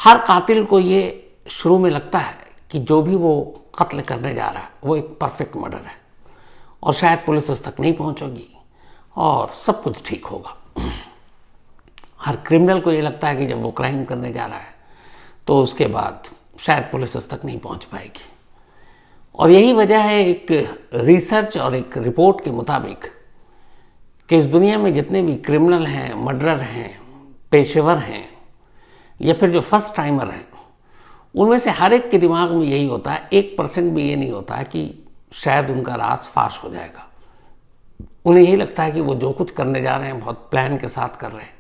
हर कातिल को ये शुरू में लगता है कि जो भी वो कत्ल करने जा रहा है वो एक परफेक्ट मर्डर है और शायद पुलिस उस तक नहीं पहुंचेगी और सब कुछ ठीक होगा। हर क्रिमिनल को ये लगता है कि जब वो क्राइम करने जा रहा है तो उसके बाद शायद पुलिस उस तक नहीं पहुंच पाएगी। और यही वजह है एक रिसर्च और एक रिपोर्ट के मुताबिक कि इस दुनिया में जितने भी क्रिमिनल हैं, मर्डरर हैं, पेशेवर हैं या फिर जो फर्स्ट टाइमर हैं, उनमें से हर एक के दिमाग में यही होता है, 1% भी ये नहीं होता है कि शायद उनका राज फाश हो जाएगा। उन्हें यही लगता है कि वो जो कुछ करने जा रहे हैं बहुत प्लान के साथ कर रहे हैं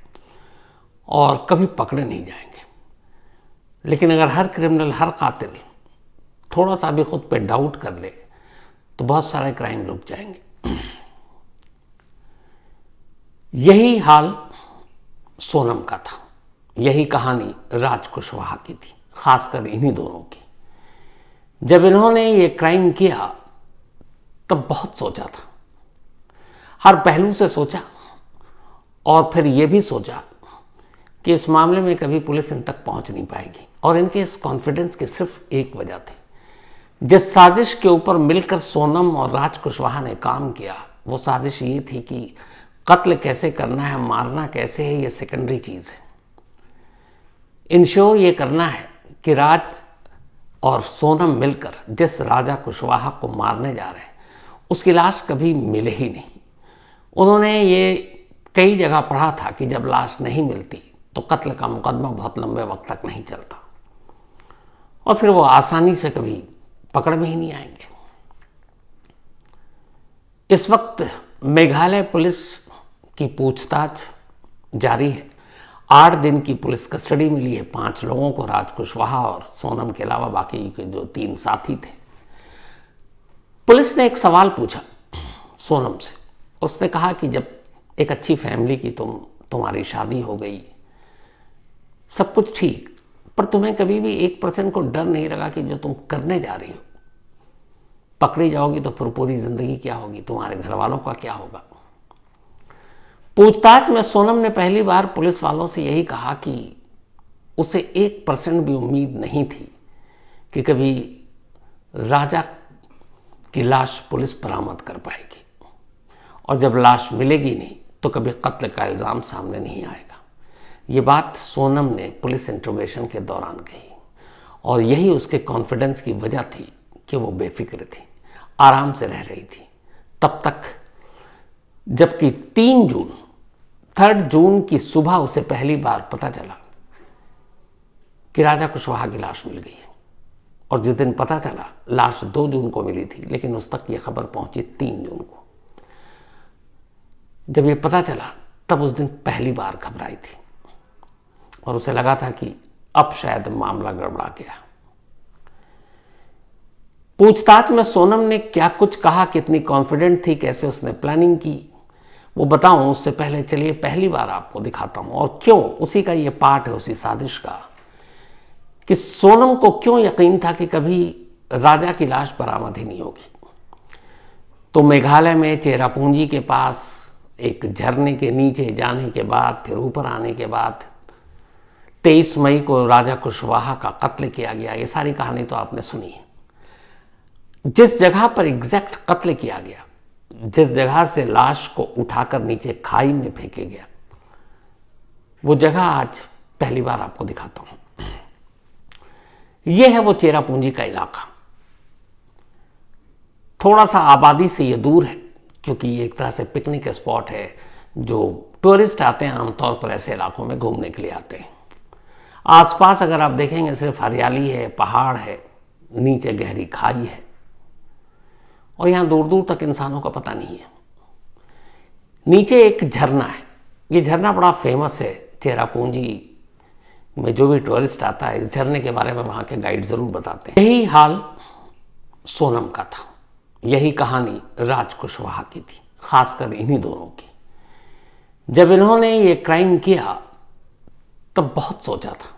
और कभी पकड़े नहीं जाएंगे। लेकिन अगर हर क्रिमिनल, हर कातिल थोड़ा सा भी खुद पे डाउट कर ले तो बहुत सारे क्राइम रुक जाएंगे। यही हाल सोनम का था, यही कहानी राज कुशवाहा की थी, खासकर इन्हीं दोनों की। जब इन्होंने ये क्राइम किया तब बहुत सोचा था, हर पहलू से सोचा और फिर यह भी सोचा कि इस मामले में कभी पुलिस इन तक पहुंच नहीं पाएगी। और इनके इस कॉन्फिडेंस की सिर्फ एक वजह थी, जिस साजिश के ऊपर मिलकर सोनम और राज कुशवाहा ने काम किया वो साजिश ये थी कि कत्ल कैसे करना है, मारना कैसे है, ये सेकेंडरी चीज है। इंश्योर ये करना है कि राज और सोनम मिलकर जिस राजा कुशवाहा को मारने जा रहे हैं उसकी लाश कभी मिले ही नहीं। उन्होंने ये कई जगह पढ़ा था कि जब लाश नहीं मिलती तो कत्ल का मुकदमा बहुत लंबे वक्त तक नहीं चलता और फिर वो आसानी से कभी पकड़ में ही नहीं आएंगे। इस वक्त मेघालय पुलिस की पूछताछ जारी है। 8 दिन की पुलिस कस्टडी मिली है 5 लोगों को, राज कुशवाहा और सोनम के अलावा बाकी के जो 3 साथी थे। पुलिस ने एक सवाल पूछा सोनम से। उसने कहा कि जब एक अच्छी फैमिली की तुम्हारी शादी हो गई, सब कुछ ठीक, पर तुम्हें कभी भी 1% को डर नहीं लगा कि जो तुम करने जा रही हो पकड़ी जाओगी तो फिर पूरी जिंदगी क्या होगी, तुम्हारे घर वालों का क्या होगा? पूछताछ में सोनम ने पहली बार पुलिस वालों से यही कहा कि उसे 1% भी उम्मीद नहीं थी कि कभी राजा की लाश पुलिस बरामद कर पाएगी और जब लाश मिलेगी नहीं तो कभी कत्ल का इल्जाम सामने नहीं आएगा। ये बात सोनम ने पुलिस इंट्रोगेशन के दौरान कही और यही उसके कॉन्फिडेंस की वजह थी कि वो बेफिक्र थी, आराम से रह रही थी तब तक, जबकि 3 जून की सुबह उसे पहली बार पता चला कि राजा कुशवाहा की लाश मिल गई है। और जिस दिन पता चला लाश 2 जून को मिली थी, लेकिन उस तक यह खबर पहुंची 3 जून को। जब ये पता चला तब उस दिन पहली बार घबराई थी और उसे लगा था कि अब शायद मामला गड़बड़ा गया। पूछताछ में सोनम ने क्या कुछ कहा, कितनी कॉन्फिडेंट थी, कैसे उसने प्लानिंग की, वो बताऊं उससे पहले चलिए पहली बार आपको दिखाता हूं और क्यों उसी का ये पार्ट है, उसी साजिश का, कि सोनम को क्यों यकीन था कि कभी राजा की लाश बरामद ही नहीं होगी। तो मेघालय में चेरापूंजी के पास एक झरने के नीचे जाने के बाद, फिर ऊपर आने के बाद 23 मई को राजा कुशवाहा का कत्ल किया गया। ये सारी कहानी तो आपने सुनी है। जिस जगह पर एग्जैक्ट कत्ल किया गया, जिस जगह से लाश को उठाकर नीचे खाई में फेंके गया, वो जगह आज पहली बार आपको दिखाता हूं। यह है वो चेरापूंजी का इलाका। थोड़ा सा आबादी से ये दूर है क्योंकि ये एक तरह से पिकनिक स्पॉट है। जो टूरिस्ट आते हैं आमतौर पर ऐसे इलाकों में घूमने के लिए आते हैं। आसपास अगर आप देखेंगे सिर्फ हरियाली है, पहाड़ है, नीचे गहरी खाई है और यहां दूर दूर तक इंसानों का पता नहीं है। नीचे एक झरना है। ये झरना बड़ा फेमस है चेरापूंजी में। जो भी टूरिस्ट आता है इस झरने के बारे में वहां के गाइड जरूर बताते हैं। यही हाल सोनम का था, यही कहानी राज कुशवाहा की थी, खासकर इन्हीं दोनों की। जब इन्होंने ये क्राइम किया तब बहुत सोचा था,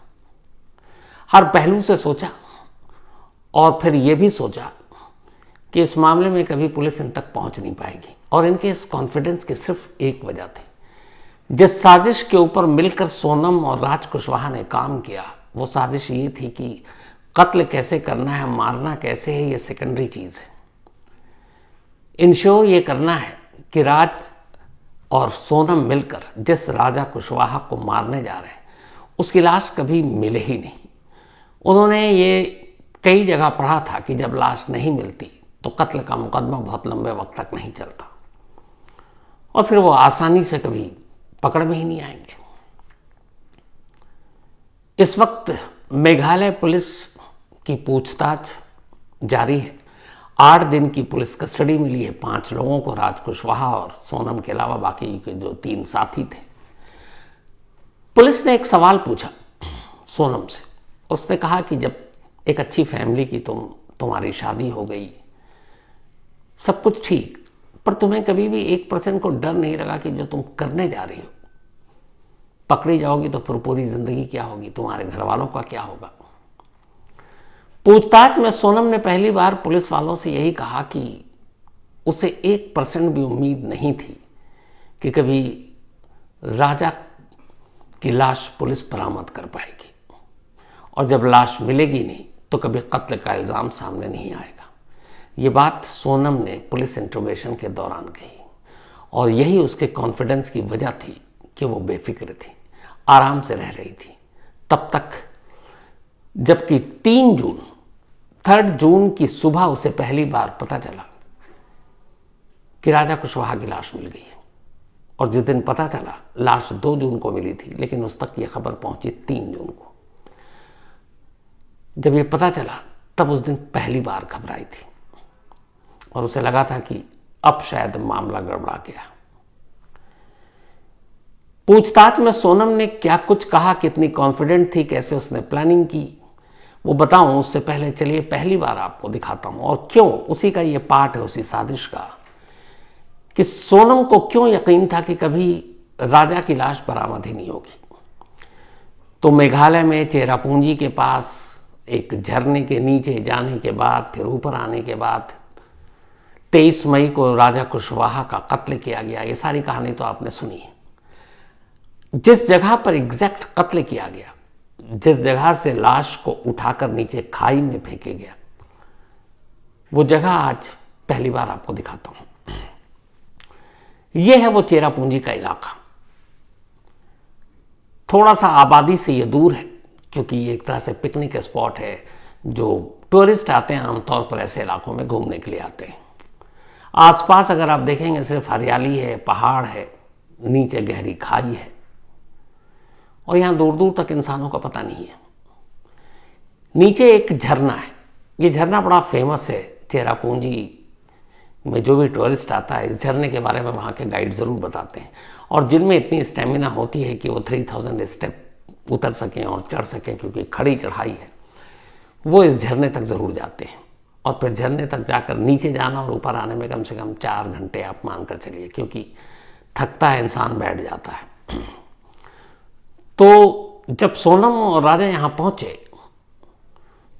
हर पहलू से सोचा और फिर यह भी सोचा कि इस मामले में कभी पुलिस इन तक पहुंच नहीं पाएगी। और इनके इस कॉन्फिडेंस की सिर्फ एक वजह थी, जिस साजिश के ऊपर मिलकर सोनम और राज कुशवाहा ने काम किया वो साजिश ये थी कि कत्ल कैसे करना है, मारना कैसे है, ये सेकेंडरी चीज है। इंश्योर ये करना है कि राज और सोनम मिलकर जिस राजा कुशवाहा को मारने जा रहे हैं उसकी लाश कभी मिले ही नहीं। उन्होंने ये कई जगह पढ़ा था कि जब लाश नहीं मिलती तो कत्ल का मुकदमा बहुत लंबे वक्त तक नहीं चलता और फिर वो आसानी से कभी पकड़ में ही नहीं आएंगे। इस वक्त मेघालय पुलिस की पूछताछ जारी है। 8 दिन की पुलिस कस्टडी मिली है 5 लोगों को, राज कुशवाहा और सोनम के अलावा बाकी के जो 3 साथी थे। पुलिस ने एक सवाल पूछा सोनम से। उसने कहा कि जब एक अच्छी फैमिली की तुम्हारी शादी हो गई, सब कुछ ठीक, पर तुम्हें कभी भी 1% को डर नहीं लगा कि जो तुम करने जा रही हो पकड़ी जाओगी तो फिर पूरी जिंदगी क्या होगी, तुम्हारे घर वालों का क्या होगा। पूछताछ में सोनम ने पहली बार पुलिस वालों से यही कहा कि उसे 1% भी उम्मीद नहीं थी कि कभी राजा की लाश पुलिस बरामद कर पाएगी और जब लाश मिलेगी नहीं तो कभी कत्ल का इल्जाम सामने नहीं आएगा। ये बात सोनम ने पुलिस इंट्रोगेशन के दौरान कही और यही उसके कॉन्फिडेंस की वजह थी कि वो बेफिक्र थी, आराम से रह रही थी तब तक, जबकि 3 जून की सुबह उसे पहली बार पता चला कि राजा कुशवाहा की लाश मिल गई है। और जिस दिन पता चला लाश 2 जून को मिली थी, लेकिन उस तक यह खबर पहुंची 3 जून को। जब ये पता चला तब उस दिन पहली बार घबराई थी और उसे लगा था कि अब शायद मामला गड़बड़ा गया। पूछताछ में सोनम ने क्या कुछ कहा, कितनी कॉन्फिडेंट थी, कैसे उसने प्लानिंग की, वो बताऊं उससे पहले चलिए पहली बार आपको दिखाता हूं और क्यों उसी का ये पार्ट है उसी साजिश का कि सोनम को क्यों यकीन था कि कभी राजा की लाश बरामद ही नहीं होगी। तो मेघालय में चेरापूंजी के पास एक झरने के नीचे जाने के बाद फिर ऊपर आने के बाद 23 मई को राजा कुशवाहा का कत्ल किया गया। ये सारी कहानी तो आपने सुनी है। जिस जगह पर एग्जैक्ट कत्ल किया गया, जिस जगह से लाश को उठाकर नीचे खाई में फेंके गया, वो जगह आज पहली बार आपको दिखाता हूं। यह है वो चेरापूंजी का इलाका। थोड़ा सा आबादी से ये दूर है क्योंकि ये एक तरह से पिकनिक स्पॉट है। जो टूरिस्ट आते हैं आमतौर पर ऐसे इलाकों में घूमने के लिए आते हैं। आसपास अगर आप देखेंगे सिर्फ हरियाली है, पहाड़ है, नीचे गहरी खाई है और यहां दूर दूर तक इंसानों का पता नहीं है। नीचे एक झरना है। ये झरना बड़ा फेमस है चेरापूंजी में। जो भी टूरिस्ट आता है इस झरने के बारे में वहाँ के गाइड ज़रूर बताते हैं और जिनमें इतनी स्टेमिना होती है कि वो 3000 स्टेप उतर सकें और चढ़ सकें क्योंकि खड़ी चढ़ाई है, वो इस झरने तक ज़रूर जाते हैं। और फिर झरने तक जाकर नीचे जाना और ऊपर आने में कम से कम 4 घंटे आप मानकर चलिए, क्योंकि थकता है इंसान, बैठ जाता है। तो जब सोनम और राजा यहाँ पहुंचे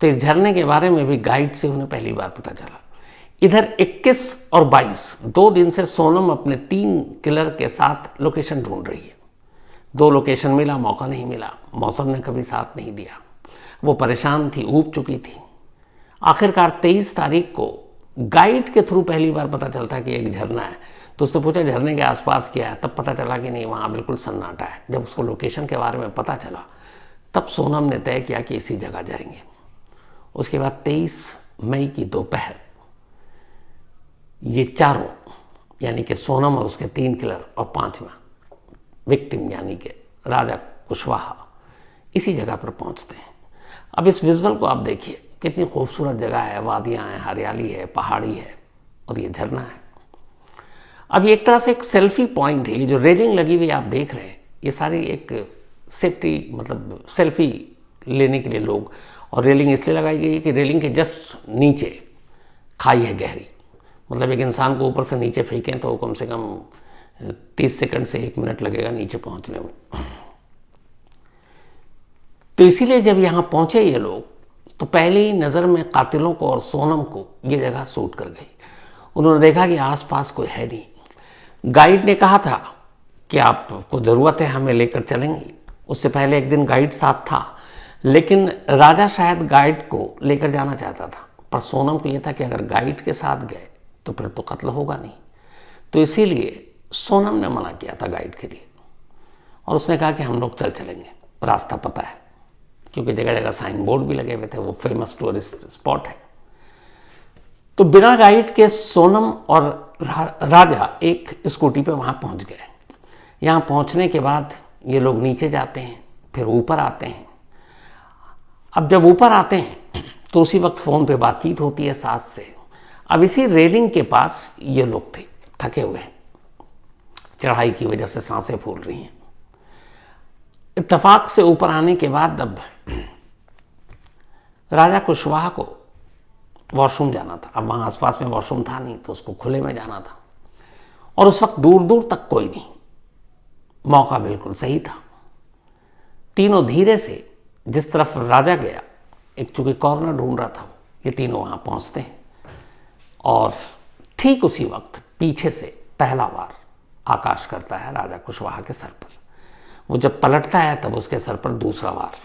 तो इस झरने के बारे में भी गाइड से उन्हें पहली बार पता चला। इधर 21 और 22 2 दिन से सोनम अपने 3 किलर के साथ लोकेशन ढूंढ रही है। 2 लोकेशन मिला, मौका नहीं मिला, मौसम ने कभी साथ नहीं दिया, वो परेशान थी, ऊब चुकी थी। आखिरकार 23 तारीख को गाइड के थ्रू पहली बार पता चलता है कि एक झरना है। तो उसने पूछा झरने के आसपास क्या है, तब पता चला कि नहीं, वहाँ बिल्कुल सन्नाटा है। जब उसको लोकेशन के बारे में पता चला तब सोनम ने तय किया कि इसी जगह जाएंगे। उसके बाद 23 मई की दोपहर ये चारों यानी कि सोनम और उसके 3 किलर और 5वां विक्टिम यानी कि राजा कुशवाहा इसी जगह पर पहुंचते हैं। अब इस विजुअल को आप देखिए, कितनी खूबसूरत जगह है, वादियां हैं, हरियाली है, पहाड़ी है और ये झरना है। अब एक तरह से एक सेल्फी पॉइंट है। ये जो रेलिंग लगी हुई आप देख रहे हैं, ये सारी एक सेफ्टी मतलब सेल्फी लेने के लिए लोग, और रेलिंग इसलिए लगाई गई है कि रेलिंग के जस्ट नीचे खाई है गहरी। मतलब एक इंसान को ऊपर से नीचे फेंकें तो कम से कम 30 सेकंड से 1 मिनट लगेगा नीचे पहुंचने में। तो इसीलिए जब यहां पहुंचे ये लोग तो पहले ही नजर में कातिलों को और सोनम को ये जगह सूट कर गई। उन्होंने देखा कि आसपास कोई है नहीं। गाइड ने कहा था कि आपको जरूरत है, हमें लेकर चलेंगे। उससे पहले एक दिन गाइड साथ था, लेकिन राजा शायद गाइड को लेकर जाना चाहता था, पर सोनम को यह था कि अगर गाइड के साथ गए तो फिर तो कत्ल होगा नहीं। तो इसीलिए सोनम ने मना किया था गाइड के लिए, और उसने कहा कि हम लोग चलेंगे, रास्ता पता है, क्योंकि जगह जगह साइन बोर्ड भी लगे हुए थे, वो फेमस टूरिस्ट स्पॉट है। तो बिना गाइड के सोनम और राजा एक स्कूटी पे वहां पहुंच गए। यहां पहुंचने के बाद ये लोग नीचे जाते हैं, फिर ऊपर आते हैं। अब जब ऊपर आते हैं तो उसी वक्त फोन पे बातचीत होती है सास से। अब इसी रेलिंग के पास ये लोग थे, थके हुए हैं, चढ़ाई की वजह से सांसें फूल रही हैं। इत्तेफाक से ऊपर आने के बाद अब राजा कुशवाहा को वॉशरूम जाना था। अब वहां आसपास में वॉशरूम था नहीं, तो उसको खुले में जाना था, और उस वक्त दूर दूर तक कोई नहीं, मौका बिल्कुल सही था। तीनों धीरे से जिस तरफ राजा गया, एक चूंकि कॉर्नर ढूंढ रहा था, ये तीनों वहां पहुंचते हैं, और ठीक उसी वक्त पीछे से पहला वार आकाश करता है राजा कुशवाहा के सर पर। वो जब पलटता है तब उसके सर पर दूसरा वार,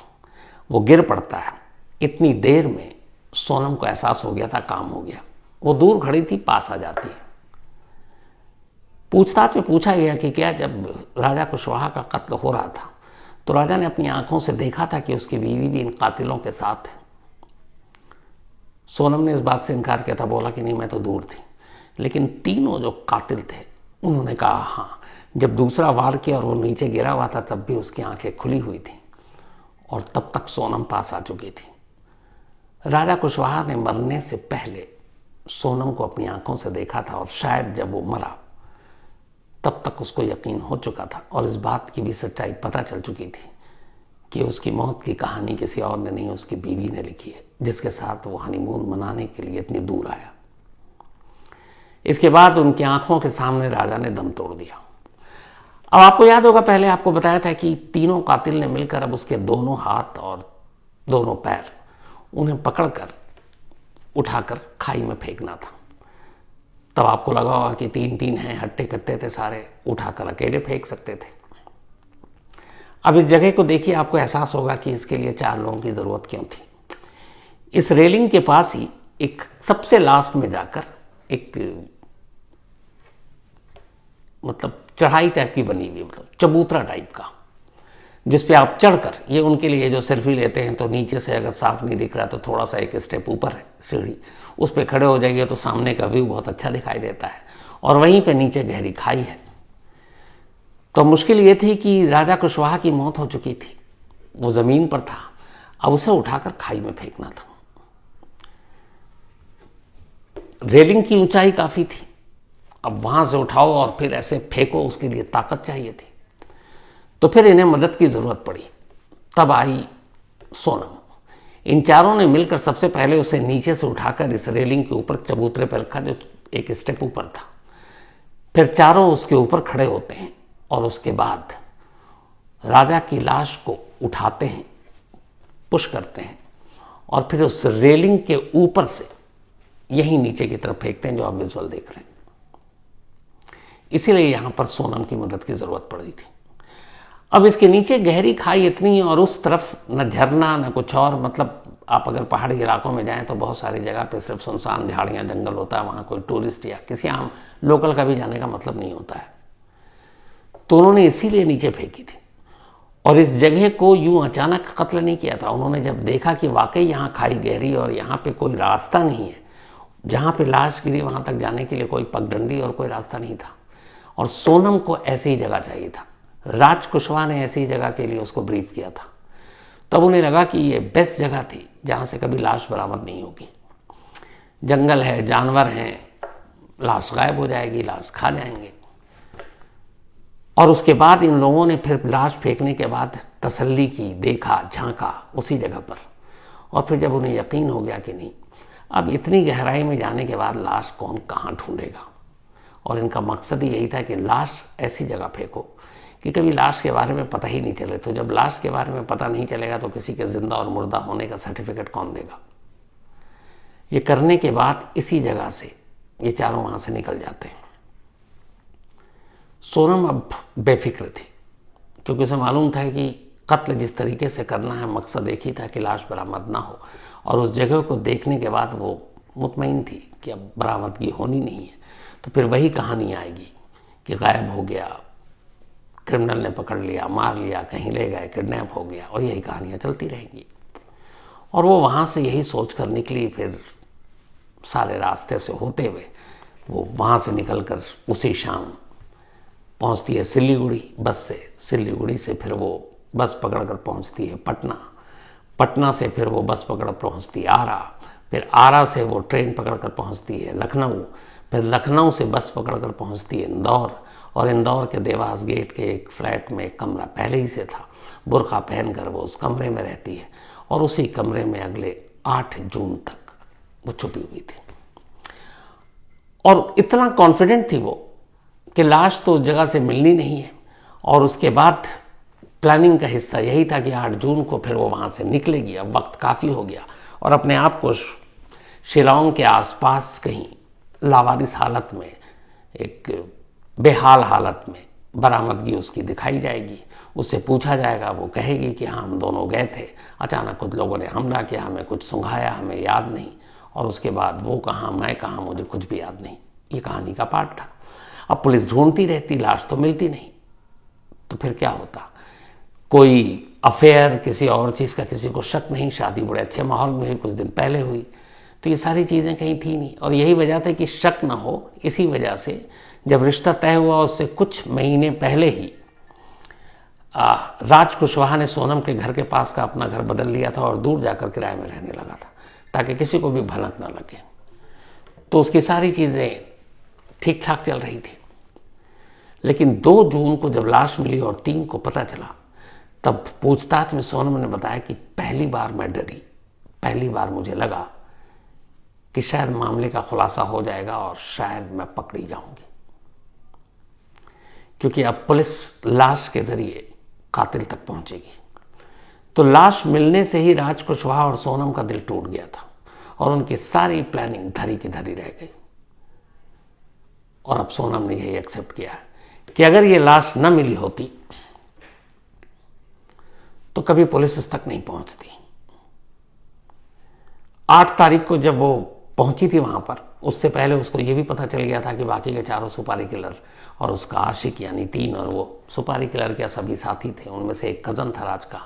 वो गिर पड़ता है। इतनी देर में सोनम को एहसास हो गया था काम हो गया। वो दूर खड़ी थी, पास आ जाती है। पूछताछ में पूछा गया कि क्या जब राजा कुशवाहा का कत्ल हो रहा था तो राजा ने अपनी आंखों से देखा था कि उसकी बीवी भी इन कातिलों के साथ है। सोनम ने इस बात से इनकार किया था, बोला कि नहीं, मैं तो दूर थी। लेकिन तीनों जो कातिल थे उन्होंने कहा हाँ, जब दूसरा वार किया और वो नीचे गिरा हुआ था तब भी उसकी आंखें खुली हुई थी, और तब तक सोनम पास आ चुकी थी। राजा कुशवाहा ने मरने से पहले सोनम को अपनी आंखों से देखा था, और शायद जब वो मरा तब तक उसको यकीन हो चुका था, और इस बात की भी सच्चाई पता चल चुकी थी कि उसकी मौत की कहानी किसी और ने नहीं, उसकी बीवी ने लिखी है, जिसके साथ वो हनीमून मनाने के लिए इतनी दूर आया। इसके बाद उनकी आंखों के सामने राजा ने दम तोड़ दिया। अब आपको याद होगा, पहले आपको बताया था कि तीनों कातिल ने मिलकर अब उसके दोनों हाथ और दोनों पैर उन्हें पकड़कर उठाकर खाई में फेंकना था। तब आपको लगा होगा कि तीन तीन हैं, हट्टे कट्टे थे सारे, उठाकर अकेले फेंक सकते थे। अब इस जगह को देखिए, आपको एहसास होगा कि इसके लिए 4 लोगों की जरूरत क्यों थी। इस रेलिंग के पास ही एक सबसे लास्ट में जाकर एक मतलब चढ़ाई टाइप की बनी हुई, मतलब चबूतरा टाइप का, जिसपे आप चढ़कर, ये उनके लिए जो सेल्फी लेते हैं तो नीचे से अगर साफ नहीं दिख रहा तो थोड़ा सा एक स्टेप ऊपर है सीढ़ी, उस पर खड़े हो जाइए तो सामने का व्यू बहुत अच्छा दिखाई देता है, और वहीं पे नीचे गहरी खाई है। तो मुश्किल ये थी कि राजा कुशवाहा की मौत हो चुकी थी, वो जमीन पर था, अब उसे उठाकर खाई में फेंकना था। रेलिंग की ऊंचाई काफी थी, अब वहां से उठाओ और फिर ऐसे फेंको, उसके लिए ताकत चाहिए थी। तो फिर इन्हें मदद की जरूरत पड़ी। तब आई सोनम। इन चारों ने मिलकर सबसे पहले उसे नीचे से उठाकर इस रेलिंग के ऊपर चबूतरे पर रखा, जो एक स्टेप ऊपर था। फिर चारों उसके ऊपर खड़े होते हैं, और उसके बाद राजा की लाश को उठाते हैं, पुश करते हैं, और फिर उस रेलिंग के ऊपर से यहीं नीचे की तरफ फेंकते हैं, जो आप विजुअल देख रहे हैं। इसीलिए यहां पर सोनम की मदद की जरूरत पड़ी थी। अब इसके नीचे गहरी खाई इतनी है, और उस तरफ न झरना न कुछ और, मतलब आप अगर पहाड़ी इलाकों में जाएं तो बहुत सारी जगह पे सिर्फ सुनसान झाड़ियां जंगल होता है, वहां कोई टूरिस्ट या किसी आम लोकल का भी जाने का मतलब नहीं होता है। तो उन्होंने इसीलिए नीचे फेंकी थी, और इस जगह को यूं अचानक कत्ल नहीं किया था। उन्होंने जब देखा कि वाकई यहाँ खाई गहरी और यहाँ पे कोई रास्ता नहीं है, जहाँ पे लाश गिरी वहां तक जाने के लिए कोई पगडंडी और कोई रास्ता नहीं था, और सोनम को ऐसी ही जगह चाहिए था। राज कुशवाहा ने ऐसी जगह के लिए उसको ब्रीफ किया था। तब उन्हें लगा कि ये बेस्ट जगह थी जहां से कभी लाश बरामद नहीं होगी। जंगल है, जानवर हैं, लाश गायब हो जाएगी, लाश खा जाएंगे। और उसके बाद इन लोगों ने फिर लाश फेंकने के बाद तसल्ली की, देखा, झांका उसी जगह पर, और फिर जब उन्हें यकीन हो गया कि नहीं, अब इतनी गहराई में जाने के बाद लाश कौन कहाँ ढूंढेगा, और इनका मकसद ही यही था कि लाश ऐसी जगह फेंको कि कभी लाश के बारे में पता ही नहीं चले। तो जब लाश के बारे में पता नहीं चलेगा तो किसी के जिंदा और मुर्दा होने का सर्टिफिकेट कौन देगा। ये करने के बाद इसी जगह से ये चारों वहां से निकल जाते हैं। सोनम अब बेफिक्र थी, क्योंकि उसे मालूम था कि कत्ल जिस तरीके से करना है, मकसद एक ही था कि लाश बरामद ना हो। और उस जगह को देखने के बाद वो मुतमईन थी कि अब बरामदगी होनी नहीं है। तो फिर वही कहानी आएगी कि गायब हो गया, क्रिमिनल ने पकड़ लिया, मार लिया, कहीं ले गए, किडनैप हो गया, और यही कहानियाँ चलती रहेंगी। और वो वहाँ से यही सोच कर निकली। फिर सारे रास्ते से होते हुए वो वहाँ से निकलकर उसी शाम पहुँचती है सिलीगुड़ी बस से। सिलीगुड़ी से फिर वो बस पकड़कर पहुँचती है पटना। पटना से फिर वो बस पकड़ पहुँचती है आरा। फिर आरा से वो ट्रेन पकड़कर पहुँचती है लखनऊ। फिर लखनऊ से बस पकड़कर पहुँचती है इंदौर। और इंदौर के देवास गेट के एक फ्लैट में एक कमरा पहले ही से था, बुर्का पहनकर वो उस कमरे में रहती है। और उसी कमरे में अगले 8 जून तक वो छुपी हुई थी। और इतना कॉन्फिडेंट थी वो कि लाश तो उस जगह से मिलनी नहीं है। और उसके बाद प्लानिंग का हिस्सा यही था कि 8 जून को फिर वो वहाँ से निकलेगी। अब वक्त काफ़ी हो गया और अपने आप को शिलांग के आसपास कहीं लावारिस हालत में, एक बेहाल हालत में बरामदगी उसकी दिखाई जाएगी। उससे पूछा जाएगा, वो कहेगी कि हाँ हम दोनों गए थे, अचानक कुछ लोगों ने हमला किया, हमें कुछ सुंघाया, हमें याद नहीं। और उसके बाद वो कहाँ, मैं कहाँ, मुझे कुछ भी याद नहीं। ये कहानी का पार्ट था। अब पुलिस ढूंढती रहती, लाश तो मिलती नहीं। तो फिर क्या होता? कोई अफेयर, किसी और चीज़ का किसी को शक नहीं, शादी बड़े अच्छे माहौल में हुई, कुछ दिन पहले हुई। तो ये सारी चीज़ें कहीं थी नहीं। और यही वजह था कि शक ना हो। इसी वजह से जब रिश्ता तय हुआ उससे कुछ महीने पहले ही राज कुशवाहा ने सोनम के घर के पास का अपना घर बदल लिया था और दूर जाकर किराए में रहने लगा था, ताकि किसी को भी भनक ना लगे। तो उसकी सारी चीज़ें ठीक ठाक चल रही थी। लेकिन 2 जून को जब लाश मिली और 3 को पता चला, तब पूछताछ में सोनम ने बताया कि पहली बार मैं डरी। पहली बार मुझे लगा कि शायद मामले का खुलासा हो जाएगा और शायद मैं पकड़ी जाऊंगी, क्योंकि अब पुलिस लाश के जरिए कातिल तक पहुंचेगी। तो लाश मिलने से ही राज कुशवाहा और सोनम का दिल टूट गया था और उनकी सारी प्लानिंग धरी की धरी रह गई। और अब सोनम ने यही एक्सेप्ट किया है कि अगर ये लाश न मिली होती तो कभी पुलिस उस तक नहीं पहुंचती। 8 तारीख को जब वो पहुंची थी वहां पर, उससे पहले उसको ये भी पता चल गया था कि बाकी के 4 सुपारी किलर और उसका आशिक यानी 3 और वो सुपारी किलर के सभी साथी थे, उनमें से एक कजन था राज का,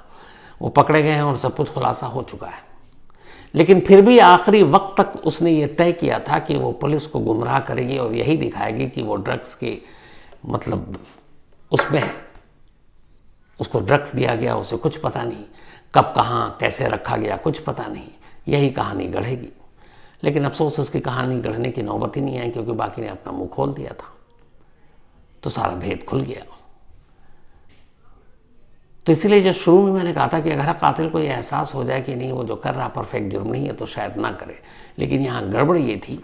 वो पकड़े गए हैं और सब कुछ खुलासा हो चुका है। लेकिन फिर भी आखिरी वक्त तक उसने ये तय किया था कि वो पुलिस को गुमराह करेगी और यही दिखाएगी कि वो ड्रग्स के मतलब उसमें उसको ड्रग्स दिया गया, उसे कुछ पता नहीं, कब कहाँ कैसे रखा गया कुछ पता नहीं, यही कहानी गढ़ेगी। लेकिन अफसोस उसकी कहानी गढ़ने की नौबत ही नहीं आई, क्योंकि बाकी ने अपना मुंह खोल दिया था, तो सारा भेद खुल गया। तो इसलिए जो शुरू में मैंने कहा था कि अगर कातिल को यह एहसास हो जाए कि नहीं वो जो कर रहा परफेक्ट जुर्म नहीं है, तो शायद ना करे। लेकिन यहाँ गड़बड़ ये थी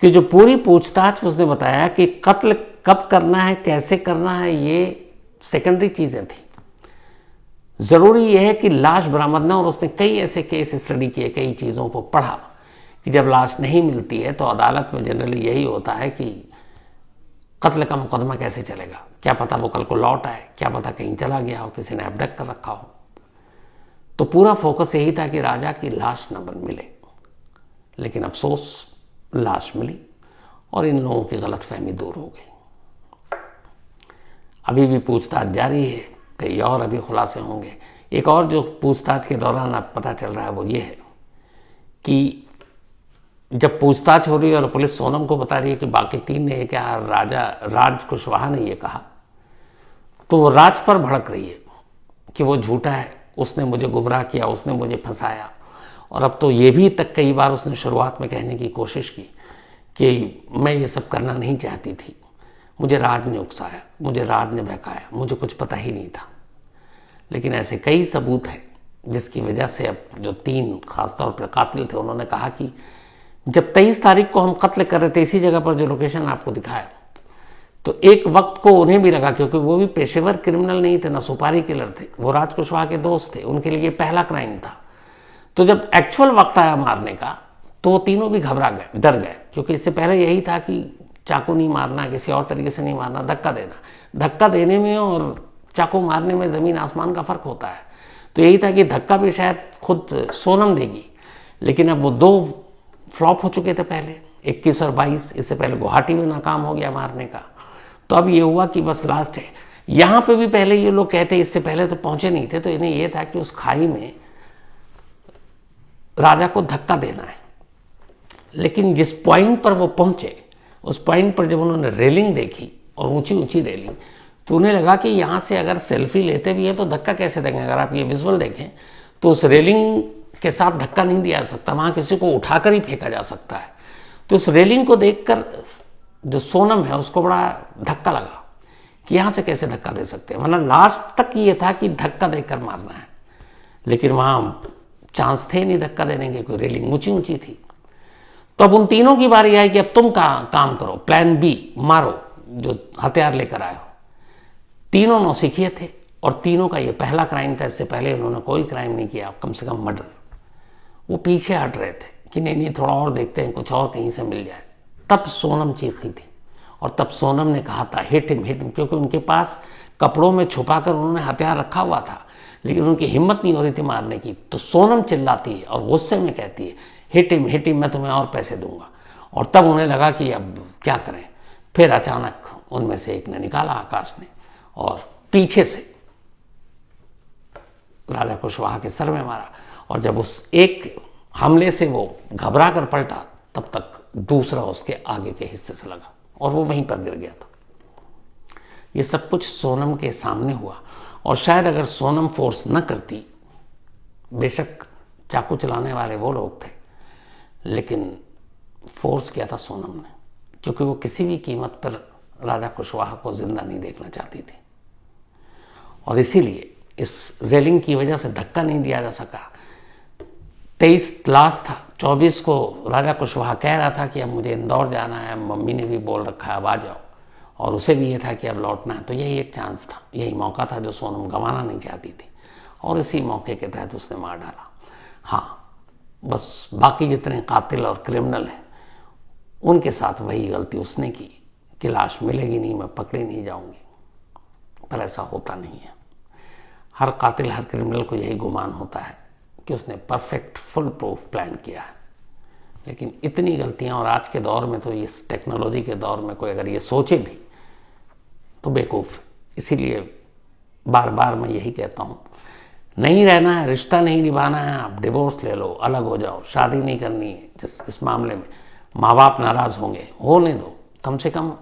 कि जो पूरी पूछताछ उसने बताया कि कत्ल कब करना है, कैसे करना है, ये सेकेंडरी चीजें थी। जरूरी यह है कि लाश बरामद ना। और उसने कई ऐसे केस स्टडी किए, कई चीजों को पढ़ा कि जब लाश नहीं मिलती है तो अदालत में जनरली यही होता है कि कत्ल का मुकदमा कैसे चलेगा, क्या पता वो कल को लौट आए, क्या पता कहीं चला गया हो, किसी ने अबडक्ट कर रखा हो। तो पूरा फोकस यही था कि राजा की लाश न बन मिले। लेकिन अफसोस लाश मिली और इन लोगों की गलतफहमी दूर हो गई। अभी भी पूछताछ जारी है, कई और अभी खुलासे होंगे। एक और जो पूछताछ के दौरान अब पता चल रहा है वो ये है कि जब पूछताछ हो रही है और पुलिस सोनम को बता रही है कि बाकी 3 ने क्या राज कुशवाहा ने ये कहा, तो वो राज पर भड़क रही है कि वो झूठा है, उसने मुझे गुमराह किया, उसने मुझे फंसाया। और अब तो ये भी तक कई बार उसने शुरुआत में कहने की कोशिश की कि मैं ये सब करना नहीं चाहती थी, मुझे राज ने उकसाया, मुझे राज ने बहकाया, मुझे कुछ पता ही नहीं था। लेकिन ऐसे कई सबूत हैं जिसकी वजह से अब जो 3 खासतौर पर कातिल थे, उन्होंने कहा कि जब 23 तारीख को हम कत्ल कर रहे थे इसी जगह पर जो लोकेशन आपको दिखाया, तो एक वक्त को उन्हें भी लगा, क्योंकि वो भी पेशेवर क्रिमिनल नहीं थे, ना सुपारी किलर थे, वो राज कुशवाहा के दोस्त थे, उनके लिए पहला क्राइम था। तो जब एक्चुअल वक्त आया मारने का तो वो तीनों भी घबरा गए, डर गए, क्योंकि इससे पहले यही था कि चाकू नहीं मारना, किसी और तरीके से नहीं मारना, धक्का देना। धक्का देने में और चाकू मारने में जमीन आसमान का फर्क होता है। तो यही था कि धक्का भी शायद खुद सोनम देगी, लेकिन अब वो 2 फ्लॉप हो चुके थे पहले, 21 और 22। इससे पहले गुवाहाटी में नाकाम हो गया मारने का। तो अब ये हुआ कि बस लास्ट है। यहां पे भी पहले ये लोग कहते इससे पहले तो पहुंचे नहीं थे, तो इन्हें यह था कि उस खाई में राजा को धक्का देना है। लेकिन जिस पॉइंट पर वो पहुंचे, उस पॉइंट पर जब उन्होंने रेलिंग देखी और ऊंची ऊंची रेलिंग, तो उन्हें लगा कि यहां से अगर सेल्फी लेते भी है तो धक्का कैसे देंगे। अगर आप ये विजुअल देखें तो उस रेलिंग के साथ धक्का नहीं दिया जा सकता, वहां किसी को उठाकर ही फेंका जा सकता है। तो उस रेलिंग को देखकर जो सोनम है उसको बड़ा धक्का लगा कि यहां से कैसे धक्का दे सकते हैं, वरना लास्ट तक ये था कि धक्का देकर मारना है। लेकिन वहां चांस थे नहीं धक्का देने के, कोई रेलिंग ऊंची ऊंची थी। तो अब उन तीनों की बारी आई कि अब तुम काम करो, प्लान बी मारो, जो हथियार लेकर आए हो। तीनों नौसिखिए थे और तीनों का ये पहला क्राइम था। इससे पहले उन्होंने कोई क्राइम नहीं किया, कम से कम मर्डर। वो पीछे हट रहे थे कि नहीं थोड़ा और देखते हैं, कुछ और कहीं से मिल जाए। तब सोनम चीखी थी और तब सोनम ने कहा था हिट हिम, क्योंकि उनके पास कपड़ों में छुपाकर उन्होंने हथियार रखा हुआ था, लेकिन उनकी हिम्मत नहीं हो रही थी मारने की। तो सोनम चिल्लाती है और गुस्से में कहती है हिट हिम, मैं तुम्हें और पैसे दूंगा। और तब उन्हें लगा कि अब क्या करें। फिर अचानक उनमें से एक ने निकाला, आकाश ने, और पीछे से राजा कुशवाहा के सर में मारा। और जब उस एक हमले से वो घबरा कर पलटा, तब तक दूसरा उसके आगे के हिस्से से लगा और वो वहीं पर गिर गया था। ये सब कुछ सोनम के सामने हुआ। और शायद अगर सोनम फोर्स न करती, बेशक चाकू चलाने वाले वो लोग थे, लेकिन फोर्स किया था सोनम ने, क्योंकि वो किसी भी कीमत पर राजा कुशवाहा को जिंदा नहीं देखना चाहती थी। और इसीलिए इस रेलिंग की वजह से धक्का नहीं दिया जा सका। 23 लास्ट था, 24 को राजा कुशवाहा कह रहा था कि अब मुझे इंदौर जाना है, मम्मी ने भी बोल रखा है अब आ जाओ, और उसे भी ये था कि अब लौटना है। तो यही एक चांस था, यही मौका था जो सोनम गंवाना नहीं चाहती थी, और इसी मौके के तहत उसने मार डाला। हाँ, बस बाकी जितने कातिल और क्रिमिनल हैं उनके साथ वही गलती उसने की कि लाश मिलेगी नहीं, मैं पकड़ी नहीं जाऊंगी। पर ऐसा होता नहीं है। हर कातिल, हर क्रिमिनल को यही गुमान होता है कि उसने परफेक्ट फुल प्रूफ प्लान किया है। लेकिन इतनी गलतियां, और आज के दौर में तो इस टेक्नोलॉजी के दौर में कोई अगर ये सोचे भी तो बेवकूफ़। इसीलिए बार बार मैं यही कहता हूं, नहीं रहना है, रिश्ता नहीं निभाना है, आप डिवोर्स ले लो, अलग हो जाओ, शादी नहीं करनी है। इस मामले में माँ बाप नाराज होंगे, होने दो। कम से कम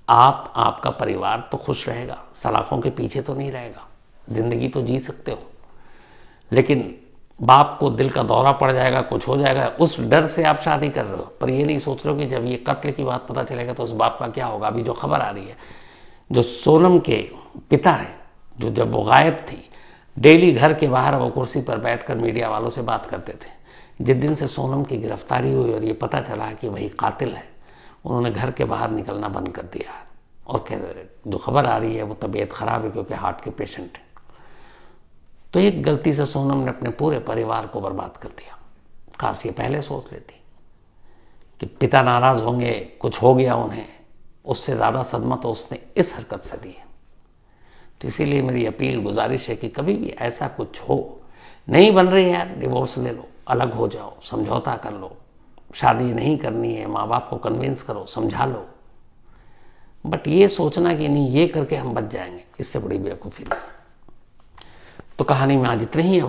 आपका परिवार तो खुश रहेगा, सलाखों के पीछे तो नहीं रहेगा, जिंदगी तो जी सकते हो। लेकिन बाप को दिल का दौरा पड़ जाएगा, कुछ हो जाएगा, उस डर से आप शादी कर रहे हो। पर ये नहीं सोच रहे हो कि जब ये कत्ल की बात पता चलेगा तो उस बाप का क्या होगा। अभी जो खबर आ रही है, जो सोनम के पिता है, जो जब वो गायब थी, डेली घर के बाहर वो कुर्सी पर बैठकर मीडिया वालों से बात करते थे। जिस दिन से सोनम की गिरफ्तारी हुई और ये पता चला कि वही कातिल है, उन्होंने घर के बाहर निकलना बंद कर दिया। और जो खबर आ रही है वो तबीयत खराब है, क्योंकि हार्ट के पेशेंट है। तो एक गलती से सोनम ने अपने पूरे परिवार को बर्बाद कर दिया। काश ये पहले सोच लेती कि पिता नाराज होंगे, कुछ हो गया उन्हें, उससे ज्यादा सदमा तो उसने इस हरकत से दी है। तो इसीलिए मेरी अपील, गुजारिश है कि कभी भी ऐसा कुछ हो, नहीं बन रही है यार, डिवोर्स ले लो, अलग हो जाओ, समझौता कर लो। शादी नहीं करनी है, माँ बाप को कन्विंस करो, समझा लो। बट ये सोचना कि नहीं ये करके हम बच जाएंगे, इससे बड़ी बेवकूफ़ी नहीं। तो कहानी में आज इतने ही है।